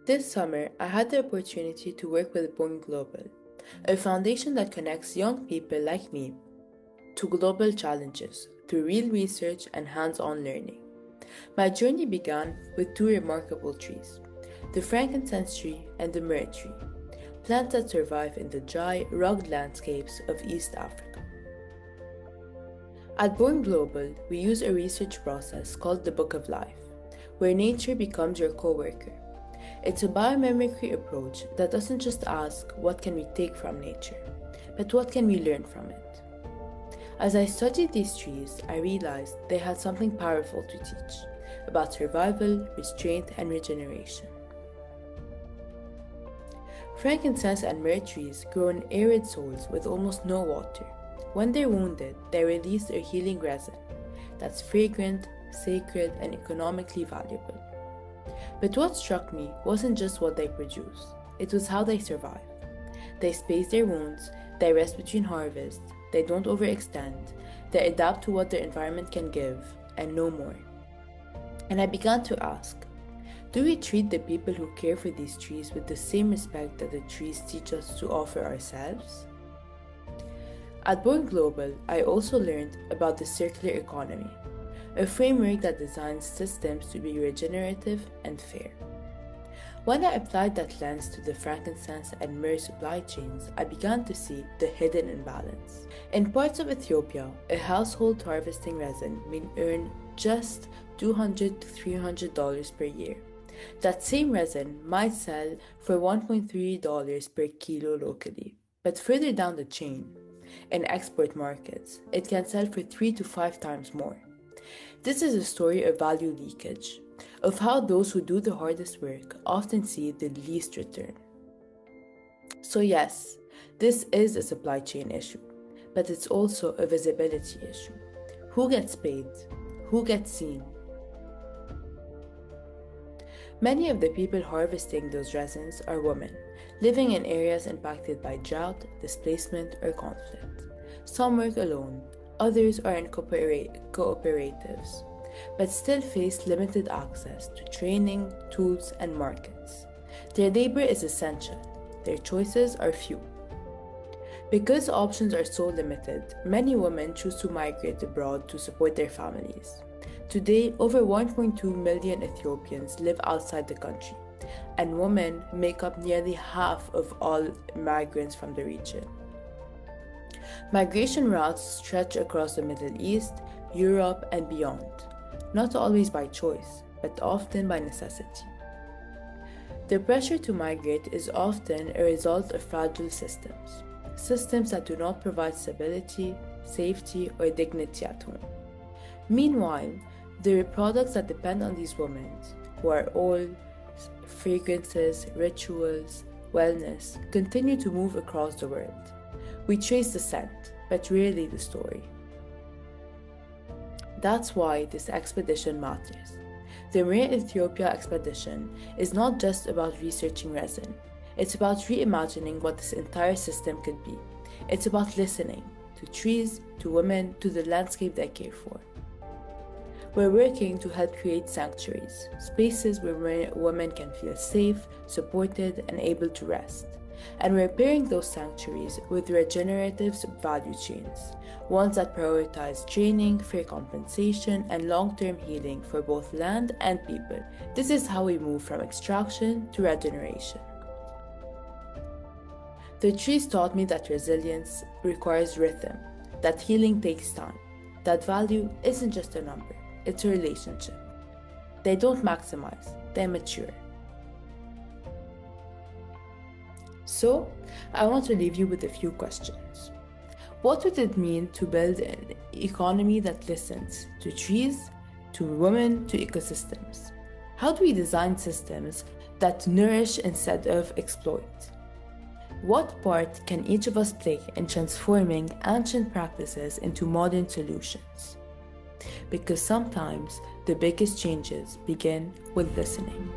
This summer, I had the opportunity to work with Born Global, a foundation that connects young people like me to global challenges through real research and hands-on learning. My journey began with two remarkable trees, the frankincense tree and the myrrh tree, plants that survive in the dry, rugged landscapes of East Africa. At Born Global, we use a research process called the Book of Life, where nature becomes your co-worker. It's a biomimicry approach that doesn't just ask what can we take from nature, but what can we learn from it. As I studied these trees, I realized they had something powerful to teach about survival, restraint, and regeneration. Frankincense and myrrh trees grow in arid soils with almost no water. When they're wounded, they release a healing resin that's fragrant, sacred, and economically valuable. But what struck me wasn't just what they produce, it was how they survive. They space their wounds, they rest between harvests, they don't overextend, they adapt to what their environment can give, and no more. And I began to ask, do we treat the people who care for these trees with the same respect that the trees teach us to offer ourselves? At Born Global, I also learned about the circular economy, a framework that designs systems to be regenerative and fair. When I applied that lens to the frankincense and myrrh supply chains, I began to see the hidden imbalance. In parts of Ethiopia, a household harvesting resin may earn just $200 to $300 per year. That same resin might sell for $1.3 per kilo locally, but further down the chain, in export markets, it can sell for 3 to 5 times more. This is a story of value leakage, of how those who do the hardest work often see the least return. So yes, this is a supply chain issue, but it's also a visibility issue. Who gets paid? Who gets seen? Many of the people harvesting those resins are women, living in areas impacted by drought, displacement, or conflict. Some work alone, others are in cooperatives, but still face limited access to training, tools, and markets. Their labor is essential, their choices are few. Because options are so limited, many women choose to migrate abroad to support their families. Today, over 1.2 million Ethiopians live outside the country, and women make up nearly half of all migrants from the region. Migration routes stretch across the Middle East, Europe, and beyond, not always by choice, but often by necessity. The pressure to migrate is often a result of fragile systems that do not provide stability, safety, or dignity at home. Meanwhile, the products that depend on these women, who are oil, fragrances, rituals, wellness, continue to move across the world. We trace the scent, but rarely the story. That's why this expedition matters. The Myrrh Ethiopia expedition is not just about researching resin. It's about reimagining what this entire system could be. It's about listening to trees, to women, to the landscape they care for. We're working to help create sanctuaries, spaces where women can feel safe, supported, and able to rest. And we're pairing those sanctuaries with regenerative value chains, ones that prioritize training, fair compensation, and long-term healing for both land and people. This is how we move from extraction to regeneration. The trees taught me that resilience requires rhythm, that healing takes time, that value isn't just a number, it's a relationship. They don't maximize, they mature. So, I want to leave you with a few questions. What would it mean to build an economy that listens to trees, to women, to ecosystems? How do we design systems that nourish instead of exploit? What part can each of us play in transforming ancient practices into modern solutions? Because sometimes the biggest changes begin with listening.